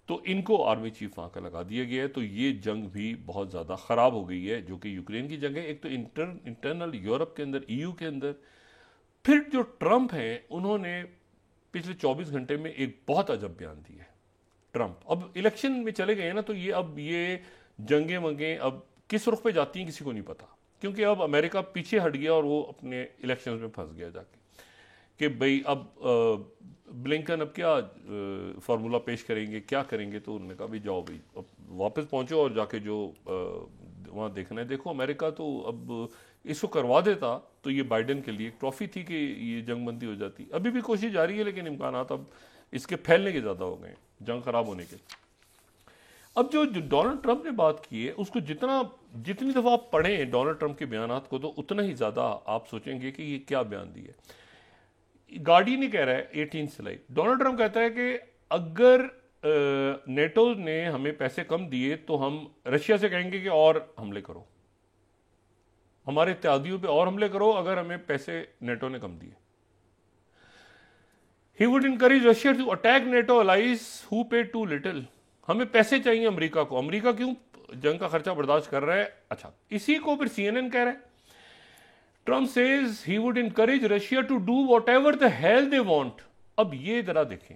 तो इनको आर्मी चीफ वहाँ का लगा दिया गया है। तो ये जंग भी बहुत ज़्यादा ख़राब हो गई है, जो कि यूक्रेन की जंग है। एक तो इंटरनल यूरोप के अंदर, EU के अंदर। फिर जो ट्रंप हैं उन्होंने पिछले 24 घंटे में एक बहुत अजब बयान दिया है। ट्रंप अब इलेक्शन में चले गए हैं ना, तो ये जंगें वंगें अब किस रुख पे जाती हैं किसी को नहीं पता, क्योंकि अब अमेरिका पीछे हट गया और वो अपने इलेक्शन में फंस गया जाके कि भाई अब ब्लिंकन अब क्या फार्मूला पेश करेंगे, क्या करेंगे। तो उन्होंने कहा भाई जाओ भाई अब वापस पहुंचो और जाके जो वहाँ देखना है देखो। अमेरिका तो अब इसको करवा देता तो ये बाइडेन के लिए एक ट्रॉफी थी कि ये जंगबंदी हो जाती। अभी भी कोशिश जारी है, लेकिन इम्कानात अब इसके फैलने के ज़्यादा हो गए, जंग खराब होने के। अब जो डोनाल्ड ट्रंप ने बात की है उसको जितनी दफ़ा आप पढ़ें डोनाल्ड ट्रंप के बयानात को, तो उतना ही ज़्यादा आप सोचेंगे कि ये क्या बयान दिए। गार्डियन नहीं कह रहा है 18 जुलाई, डोनाल्ड ट्रंप कहता है कि अगर नेटो ने हमें पैसे कम दिए तो हम रशिया से कहेंगे कि और हमले करो, हमारे इत्तेहादियों पे और हमले करो अगर हमें पैसे नेटो ने कम दिए। He would encourage Russia to attack NATO allies who pay too little. हमें पैसे चाहिए अमेरिका को। अमेरिका क्यों जंग का खर्चा बर्दाश्त कर रहा है? अच्छा, इसी को फिर CNN कह रहा है। Trump says he would encourage Russia to do whatever the hell they want. अब ये जरा देखें,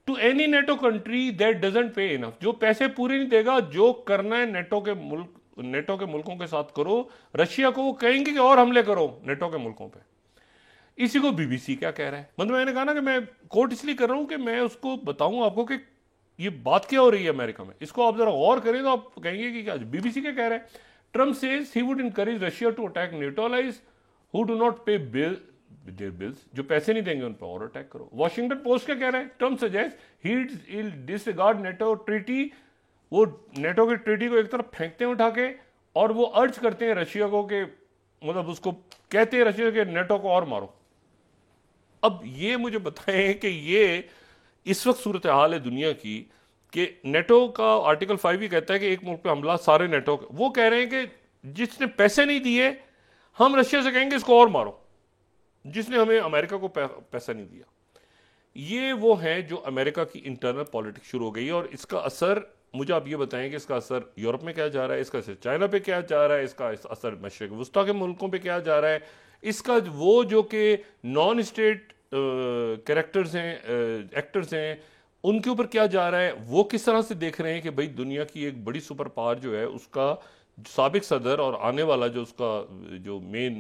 to any NATO country that doesn't pay enough, जो पैसे पूरे नहीं देगा, जो करना है नेटो के मुल्कों के साथ करो। रशिया को वो कहेंगे कि और हमले करो नेटो के मुल्कों पे। इसी को BBC क्या कह रहा है। मतलब मैंने कहा ना कि मैं कोट इसलिए कर रहा हूं कि मैं उसको बताऊं आपको कि ये बात क्या हो रही है अमेरिका में। इसको आप जरा गौर करें तो आप कहेंगे कि क्या। BBC क्या कह रहा है? Trump says he would encourage Russia to attack NATO allies who do not pay their bills, जो पैसे नहीं देंगे उन पर और अटैक करो। वॉशिंगटन पोस्ट क्या कह रहा है? Trump suggest he will disregard NATO treaty. वो नेटो की ट्रीटी को एक तरफ फेंकते हैं उठा के, और वो अर्ज करते हैं रशिया को कि मतलब उसको कहते हैं रशिया के नेटो को और मारो। अब ये मुझे बताएं कि ये इस वक्त सूरत हाल है दुनिया की कि नेटो का आर्टिकल 5 ही कहता है कि एक मुल्क पे हमला सारे नेटो, वो कह रहे हैं कि जिसने पैसे नहीं दिए हम रशिया से कहेंगे इसको और मारो, जिसने हमें अमेरिका को पैसा नहीं दिया। ये वो है जो अमेरिका की इंटरनल पॉलिटिक्स शुरू हो गई है। और इसका असर मुझे आप ये बताएं कि इसका असर यूरोप में क्या जा रहा है, इसका असर चाइना पे क्या जा रहा है, इसका असर मशरिक वस्ता के मुल्कों पे क्या जा रहा है, इसका वो जो कि नॉन स्टेट कैरेक्टर्स हैं, एक्टर्स हैं, उनके ऊपर क्या जा रहा है। वो किस तरह से देख रहे हैं कि भाई दुनिया की एक बड़ी सुपर पावर जो है उसका साबिक सदर और आने वाला जो उसका जो मेन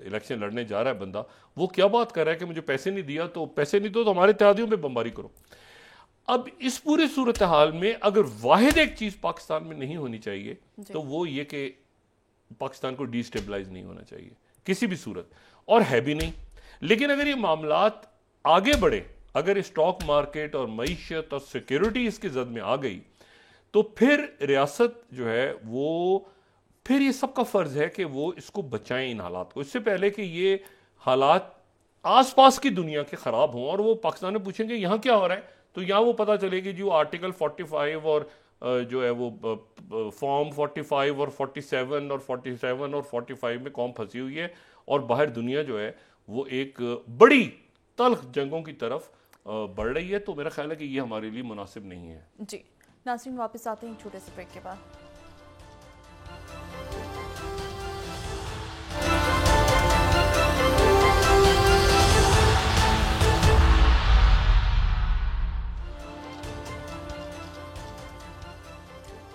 इलेक्शन लड़ने जा रहा है बंदा, वो क्या बात कर रहा है कि मुझे पैसे नहीं दिया तो पैसे नहीं दो तो हमारे इत्तेहादियों पे बमबारी करो। अब इस पूरे सूरत हाल में अगर वाहिद एक चीज पाकिस्तान में नहीं होनी चाहिए तो वो ये कि पाकिस्तान को डिस्टेबलाइज नहीं होना चाहिए किसी भी सूरत, और है भी नहीं। लेकिन अगर ये मामलात आगे बढ़े, अगर स्टॉक मार्केट और मईशत और सिक्योरिटी इसकी जद में आ गई, तो फिर रियासत जो है वो फिर ये सबका फर्ज है कि वो इसको बचाएं इन हालात को, इससे पहले कि ये हालात आसपास की दुनिया के खराब हों और वो पाकिस्तान में पूछेंगे यहाँ क्या हो रहा है, तो यहाँ वो पता चलेगी जो आर्टिकल 45 और जो है वो फॉर्म 45 और 47 और 47 और 45 में कौम फंसी हुई है, और बाहर दुनिया जो है वो एक बड़ी तल्ख जंगों की तरफ बढ़ रही है। तो मेरा ख्याल है कि ये हमारे लिए मुनासिब नहीं है। जी नाज़रीन, वापस आते हैं छोटे से ब्रेक के बाद।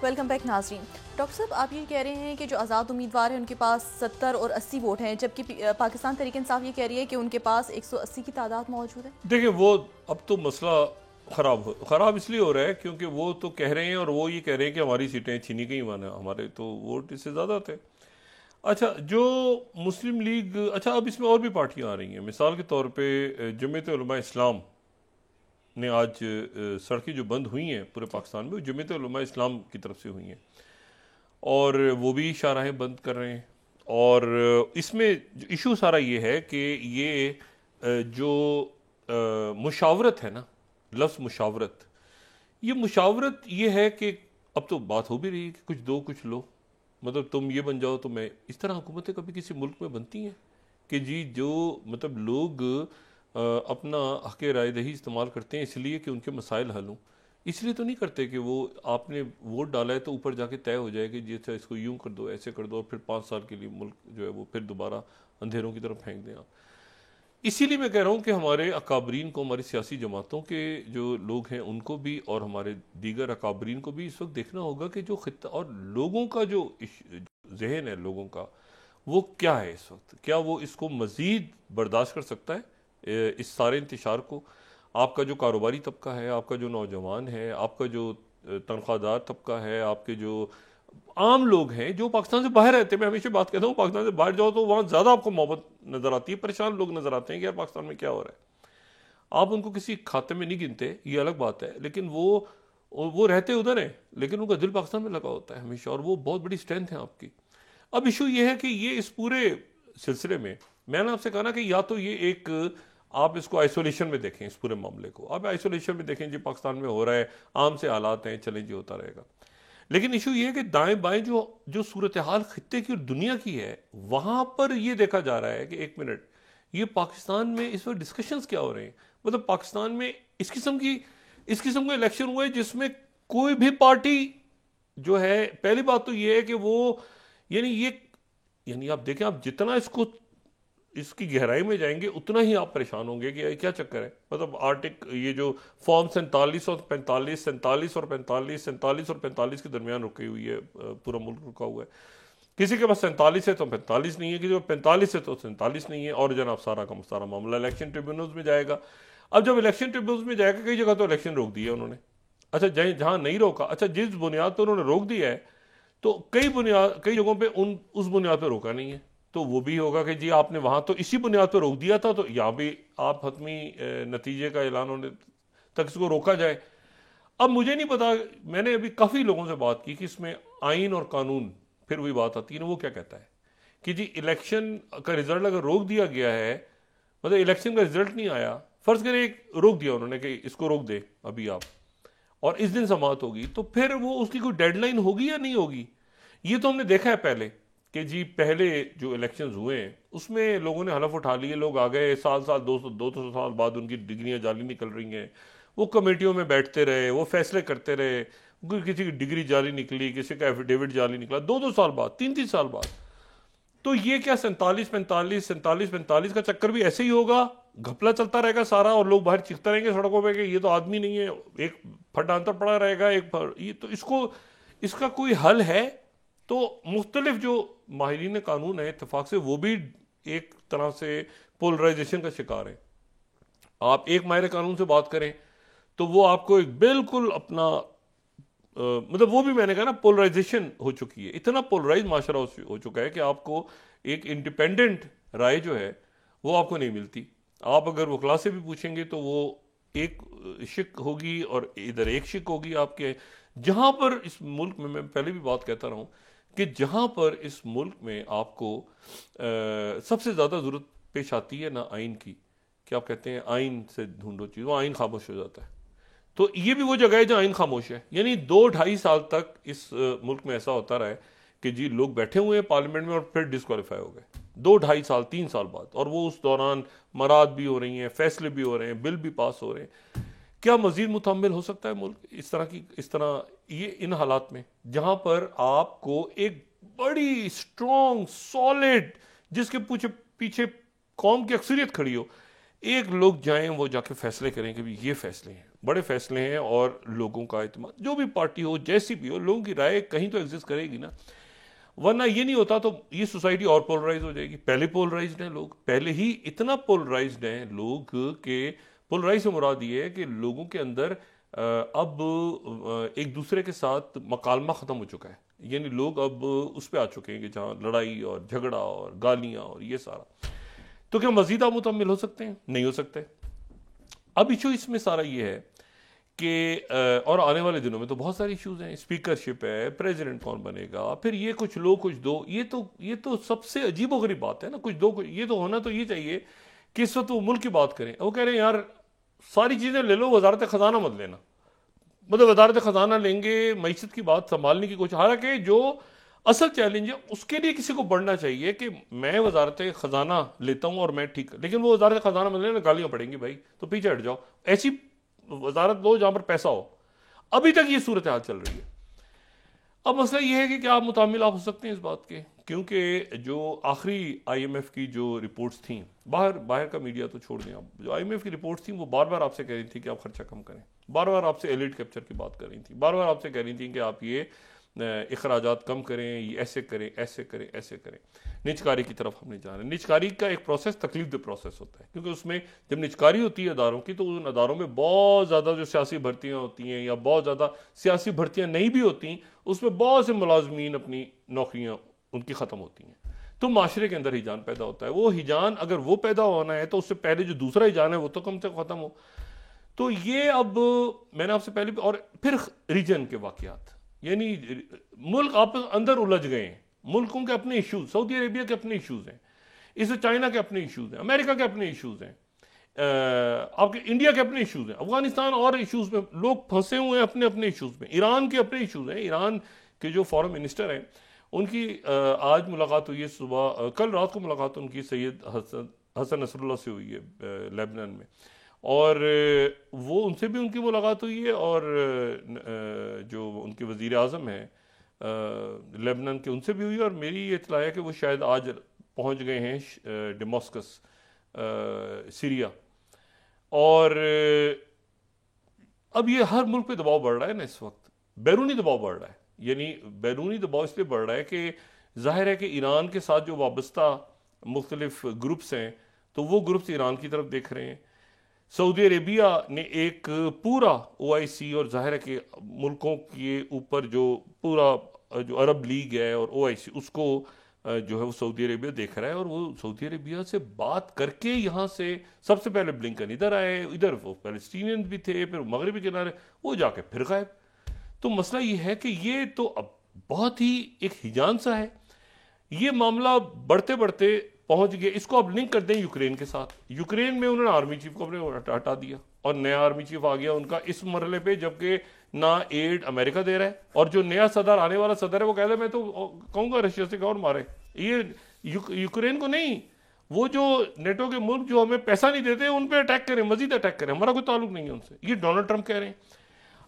वेलकम बैक नाज़रीन। डॉक्टर साहब, आप ये कह रहे हैं कि जो आज़ाद उम्मीदवार हैं उनके पास 70 और 80 वोट हैं, जबकि पाकिस्तान तहरीक इंसाफ ये कह रही है कि उनके पास 180 की तादाद मौजूद है। देखिए, वो अब तो मसला ख़राब इसलिए हो रहा है क्योंकि वो तो कह रहे हैं और वो ये कह रहे हैं कि हमारी सीटें छीनी गई, माना हमारे तो वोट इससे ज़्यादा थे। अच्छा, जो मुस्लिम लीग, अच्छा अब इसमें और भी पार्टियां आ रही हैं। मिसाल के तौर पे जमीयत उलमा इस्लाम ने आज सड़कें जो बंद हुई हैं पूरे पाकिस्तान में, वो जमीयत उलमा इस्लाम की तरफ से हुई हैं, और वो भी शाहराहें बंद कर रहे हैं। और इसमें इशू सारा ये है कि ये जो मुशावरत है ना, लफ्ज़ मुशावरत, ये मुशावरत ये है कि अब तो बात हो भी रही है कि कुछ दो कुछ लो, मतलब तुम ये बन जाओ तो मैं, इस तरह हुकूमतें कभी किसी मुल्क में बनती हैं कि जी जो मतलब लोग अपना हक़ राय दही इस्तेमाल करते हैं इसलिए कि उनके मसाइल हल हों, इसलिए तो नहीं करते कि वो आपने वोट डाला है तो ऊपर जाके तय हो जाए कि जी अच्छा इसको यूं कर दो, ऐसे कर दो, और फिर 5 साल के लिए मुल्क जो है वो फिर दोबारा अंधेरों की तरफ फेंक दें आप। इसीलिए मैं कह रहा हूँ कि हमारे अकाबरीन को, हमारी सियासी जमातों के जो लोग हैं उनको भी, और हमारे दीगर अकाबरीन को भी इस वक्त देखना होगा कि जो खित्ता और लोगों का जो जहन है लोगों का, वो क्या है इस वक्त, क्या वो इसको मज़ीद बर्दाश्त कर सकता है इस सारे इंतशार को। आपका जो कारोबारी तबका है, आपका जो नौजवान है, आपका जो तनख्वाहदार तबका है, आपके जो आम लोग हैं जो पाकिस्तान से बाहर रहते हैं, मैं हमेशा बात कहता हूँ पाकिस्तान से बाहर जाओ तो वहाँ ज़्यादा आपको मोहब्बत नज़र आती है, परेशान लोग नज़र आते हैं कि यार पाकिस्तान में क्या हो रहा है। आप उनको किसी खाते में नहीं गिनते, ये अलग बात है, लेकिन वो रहते उधर हैं, लेकिन उनका दिल पाकिस्तान में लगा होता है हमेशा, और वो बहुत बड़ी स्ट्रेंथ है आपकी। अब इशू ये है कि ये इस पूरे सिलसिले में मैंने आपसे कहा ना कि या तो ये एक आप इसको आइसोलेशन में देखें, इस पूरे मामले को आप आइसोलेशन में देखें, जी पाकिस्तान में हो रहा है, आम से हालात हैं, चलें जी होता रहेगा। लेकिन इशू ये है कि दाएं बाएं जो जो सूरत हाल खित्ते की और दुनिया की है, वहां पर ये देखा जा रहा है कि एक मिनट, ये पाकिस्तान में इस वक्त डिस्कशंस क्या हो रहे हैं। मतलब पाकिस्तान में इस किस्म का इलेक्शन हुआ है जिसमें कोई भी पार्टी जो है, पहली बात तो ये है कि वो यानी आप देखें, आप जितना इसकी गहराई में जाएंगे उतना ही आप परेशान होंगे कि क्या चक्कर है। मतलब ये जो फॉर्म 47 और 45, 47 और 45, 47 और 45 के दरमियान रुकी हुई है, पूरा मुल्क रुका हुआ है। किसी के पास 47 है तो 45 नहीं है, किसी को 45 है तो 47 नहीं है, और जनाब सारा का सारा मामला इलेक्शन ट्रिब्यूनल्स में जाएगा। अब जब इलेक्शन ट्रिब्यूनल्स में जाएगा, कई जगह तो इलेक्शन रोक दिया उन्होंने। अच्छा, जहां नहीं रोका, अच्छा जिस बुनियाद पर उन्होंने रोक दिया है, तो कई जगहों पे उस बुनियाद पर रोका नहीं है, तो वो भी होगा कि जी आपने वहां तो इसी बुनियाद पर रोक दिया था, तो यहां भी आप हतमी नतीजे का ऐलान होने तक इसको रोका जाए। अब मुझे नहीं पता, मैंने अभी काफी लोगों से बात की कि इसमें आइन और कानून, फिर वही बात आती है ना, वो क्या कहता है कि जी इलेक्शन का रिजल्ट अगर रोक दिया गया है, मतलब इलेक्शन का रिजल्ट नहीं आया, फर्ज करें एक रोक दिया उन्होंने कि इसको रोक दे अभी आप, और इस दिन समाप्त होगी, तो फिर वो उसकी कोई डेडलाइन होगी या नहीं होगी। ये तो हमने देखा है पहले कि जी पहले जो इलेक्शंस हुए हैं उसमें लोगों ने हलफ उठा लिए, लोग आ गए, साल 200 साल बाद उनकी डिग्रियां जाली निकल रही हैं, वो कमेटियों में बैठते रहे, वो फैसले करते रहे, किसी की डिग्री जाली निकली, किसी का एफिडेविट जाली निकला 2-2 साल बाद, 3-3 साल बाद। तो ये क्या 47-45 का चक्कर भी ऐसे ही होगा, घपला चलता रहेगा सारा, और लोग बाहर चीखते रहेंगे सड़कों पे कि ये तो आदमी नहीं है, एक फटांतर पड़ा रहेगा, ये तो इसका कोई हल है। तो मुख्तलिफ जो माहिरीन कानून है इत्तेफाक से, वो भी एक तरह से पोलराइजेशन का शिकार है। आप एक माहिर कानून से बात करें तो वो आपको एक बिल्कुल अपना मतलब वो भी, मैंने कहा ना, पोलराइजेशन हो चुकी है, इतना पोलराइज माशरा हो चुका है कि आपको एक इंडिपेंडेंट राय जो है वो आपको नहीं मिलती। आप अगर वकला से भी पूछेंगे तो वो एक शिक होगी और इधर एक शिक होगी आपके। जहां पर इस मुल्क में, मैं पहले भी बात कहता रहा हूं कि जहां पर इस मुल्क में आपको सबसे ज्यादा जरूरत पेश आती है ना आइन की, कि आप कहते हैं आइन से ढूंढो चीज, वो आइन खामोश हो जाता है। तो ये भी वो जगह है जहां आइन खामोश है। यानी 2-2.5 साल तक इस मुल्क में ऐसा होता रहा है कि जी लोग बैठे हुए हैं पार्लियामेंट में और फिर डिस्क्वालीफाई हो गए 2-2.5 साल 3 साल बाद, और वो उस दौरान मराद भी हो रही हैं, फैसले भी हो रहे हैं, बिल भी पास हो रहे हैं। क्या मजीद मुतम्मिल हो सकता है मुल्क इस तरह ये इन हालात में, जहां पर आपको एक बड़ी स्ट्रॉन्ग सॉलिड, जिसके पीछे कौम की अक्सरियत खड़ी हो, एक लोग जाएं वो जाके फैसले करें कि भी ये फैसले हैं, बड़े फैसले हैं, और लोगों का इत्मीनान, जो भी पार्टी हो, जैसी भी हो, लोगों की राय कहीं तो एग्जिस्ट करेगी ना। वरना ये नहीं होता तो ये सोसाइटी और पोलराइज हो जाएगी। पहले पोलराइज्ड हैं लोग, पहले ही इतना पोलराइज्ड हैं लोग के, पोलराइज से मुराद ये है कि लोगों के अंदर अब एक दूसरे के साथ मकालमा खत्म हो चुका है। यानी लोग अब उस पर आ चुके हैं कि जहाँ लड़ाई और झगड़ा और गालियाँ और ये सारा। तो क्या मजीद आप मुतम्मिल हो सकते हैं? नहीं हो सकते। अब इशू इसमें सारा ये है कि और आने वाले दिनों में तो बहुत सारे इश्यूज हैं, स्पीकरशिप है, प्रेसिडेंट कौन बनेगा, फिर ये कुछ लो कुछ दो, ये तो सबसे अजीबोगरीब बात है ना, कुछ दो कुछ, ये तो होना तो ये चाहिए कि इस वक्त वो मुल्क की बात करें। वो कह रहे हैं यार सारी चीज़ें ले लो, वजारत ख़जाना मत लेना, मतलब वजारत ख़जाना लेंगे, मईशत की बात संभालने की कोशिश। हालांकि जो असल चैलेंज है उसके लिए किसी को बढ़ना चाहिए कि मैं वजारत ख़जाना लेता हूँ और मैं ठीक, लेकिन वो वजारत ख़जाना में लेना गालियाँ पड़ेंगी भाई, तो पीछे हट जाओ, ऐसी वजारत दो जहाँ पर पैसा हो। अभी तक ये सूरत हाल चल रही है। अब मसला ये है कि क्या आप मुतामिल आप हो सकते हैं इस बात के, क्योंकि जो आखिरी IMF की जो रिपोर्ट्स थी, बाहर का मीडिया तो छोड़ दें आप, जो IMF की रिपोर्ट्स थी वो बार बार आपसे कह रही थी कि आप खर्चा कम करें, बार बार आपसे एलिट कैप्चर की बात कर रही थी, बार बार आपसे कह रही थी कि आप ये अखराजात कम करें, ये ऐसे करें ऐसे करें ऐसे करें। निजकारी की तरफ हमने जाना है। निजकारी का एक प्रोसेस तकलीफ दे प्रोसेस होता है, क्योंकि उसमें जब निजकारी होती है अदारों की, तो उन अदारों में बहुत ज़्यादा जो सियासी भर्तियाँ होती हैं या बहुत ज़्यादा सियासी भर्तियाँ नहीं भी होती, उसमें बहुत से मुलाजमीन अपनी नौकरियाँ उनकी ख़त्म होती हैं। तो माशरे के अंदर हिजान पैदा होता है। वो हिजान अगर वो पैदा होना है तो उससे पहले जो दूसरा हिजान है वो तो कम से कम ख़त्म हो। तो ये अब मैंने आपसे पहले, और फिर रीजन के वाक़यात, यानी मुल्क आपस अंदर उलझ गए हैं, मुल्कों के अपने इश्यूज, सऊदी अरेबिया के अपने इश्यूज हैं, इससे चाइना के अपने इश्यूज हैं, अमेरिका के अपने इश्यूज हैं, आपके इंडिया के अपने इश्यूज हैं, अफगानिस्तान और इश्यूज में लोग फंसे हुए हैं अपने अपने इश्यूज में, ईरान के अपने इश्यूज हैं। ईरान के जो फॉरेन मिनिस्टर हैं उनकी आज मुलाकात हुई है, सुबह कल रात को मुलाकात उनकी सैयद हसन नसरुल्लाह से हुई है लेबनान में, और वो उनसे भी उनकी मुलाकात हुई है, और जो उनके वज़ीर आज़म हैं लेबनान के, उनसे भी हुई है। और मेरी ये इत्तला है कि वो शायद आज पहुंच गए हैं डेमास्कस सीरिया। और अब ये हर मुल्क पे दबाव बढ़ रहा है ना इस वक्त, बैरूनी दबाव बढ़ रहा है, यानी बैरूनी दबाव इसलिए बढ़ रहा है कि जाहिर है कि ईरान के साथ जो वाबस्ता मुख्तलिफ ग्रुप्स हैं तो वो ग्रुप्स ईरान की तरफ देख रहे हैं। सऊदी अरेबिया ने एक पूरा OIC और जाहिर है कि मुल्कों के ऊपर जो पूरा जो अरब लीग है और OIC, उसको जो है वो सऊदी अरेबिया देख रहा है, और वो सऊदी अरेबिया से बात करके यहाँ से सबसे पहले ब्लिंकन इधर आए, इधर वो पैलेस्टीनियन भी थे, फिर मगरबी किनारे, वो जाके फिर गायब। तो मसला ये है कि ये तो अब बहुत ही एक हिजान सा है, ये मामला बढ़ते बढ़ते पहुंच गया। इसको अब लिंक कर दें यूक्रेन के साथ। यूक्रेन में उन्होंने आर्मी चीफ को अपने हटा दिया और नया आर्मी चीफ आ गया उनका इस मरहले पे, जबकि ना एड अमेरिका दे रहा है, और जो नया सदर, आने वाला सदर है, वो कहता है मैं तो कहूँगा रशिया से कौन मारे, ये यूक्रेन को नहीं, वो जो नेटो के मुल्क जो हमें पैसा नहीं देते उन पर अटैक करें, मजीद अटैक करें, हमारा कोई ताल्लुक नहीं है उनसे, ये डोनाल्ड ट्रंप कह रहे हैं।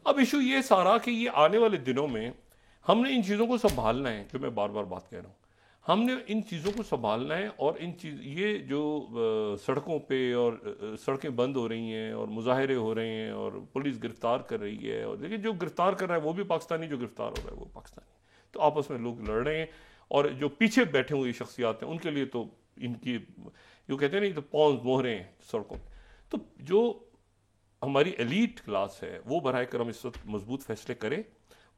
अब इशू ये सारा कि ये आने वाले दिनों में हमने इन चीज़ों को संभालना है, जो मैं बार बार बात कह रहा हूँ, हमने इन चीज़ों को संभालना है। और इन चीज़ ये जो सड़कों पे और सड़कें बंद हो रही हैं और मुजाहरे हो रहे हैं और पुलिस गिरफ्तार कर रही है, और लेकिन जो गिरफ्तार कर रहा है वो भी पाकिस्तानी, जो गिरफ्तार हो रहा है वो पाकिस्तानी, तो आपस में लोग लड़ रहे हैं। और जो पीछे बैठे हुए शख्सियात हैं उनके लिए तो इनकी जो कहते हैं नहीं तो पौंस मोहरे हैं सड़कों पर। तो जो हमारी एलीट क्लास है वो बराए करम इस वक्त मजबूत फैसले करे,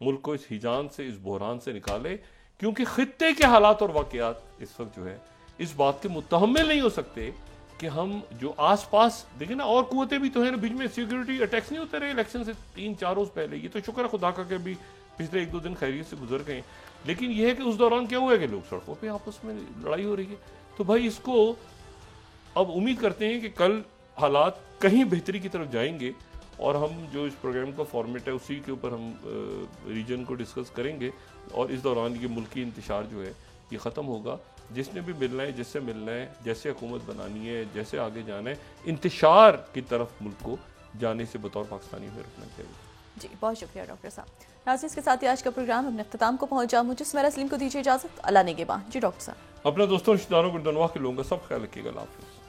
मुल्क को इस हिजान से, इस बहरान से निकाले, क्योंकि खित्ते के हालात और वाक़यात इस वक्त जो है इस बात के मुतहम्मिल नहीं हो सकते कि हम जो आसपास देखें ना, और कुव्वतें भी तो है ना, बीच में सिक्योरिटी अटैक्स नहीं होते रहे इलेक्शन से 3-4 रोज़ पहले, ये तो शुक्र है खुदा का कि अभी पिछले 1-2 दिन खैरियत से गुजर गए। लेकिन यह है कि उस दौरान क्या हुआ है कि लोग सड़कों पर आपस में लड़ाई हो रही है। तो भाई इसको अब उम्मीद करते हैं कि कल हालात कहीं बेहतरी की तरफ जाएंगे, और हम जो इस प्रोग्राम का फॉर्मेट है उसी के ऊपर हम रीजन को डिस्कस करेंगे, और इस दौरान ये मुल्की इंतशार जो है ये ख़त्म होगा। जिसने भी मिलना है, जिससे मिलना है, जैसे हुकूमत बनानी है, जैसे आगे जाना है, इंतशार की तरफ मुल्क को जाने से बतौर पाकिस्तानी में रखना चाहिए। जी बहुत शुक्रिया डॉक्टर साहब। नाज़रीन, इसके साथ ही आज का प्रोग्राम अपने अख्ताम को पहुंचा। मुझे सुमेरा सलीम को दीजिए इजाज़त। अल्लाह नेगेबान। जी डॉक्टर साहब, अपने दोस्तों रिश्तेदारों को धन्यवाद के लोगों का सब ख्याल रखिएगा। अल्लाह हाफ़िज़।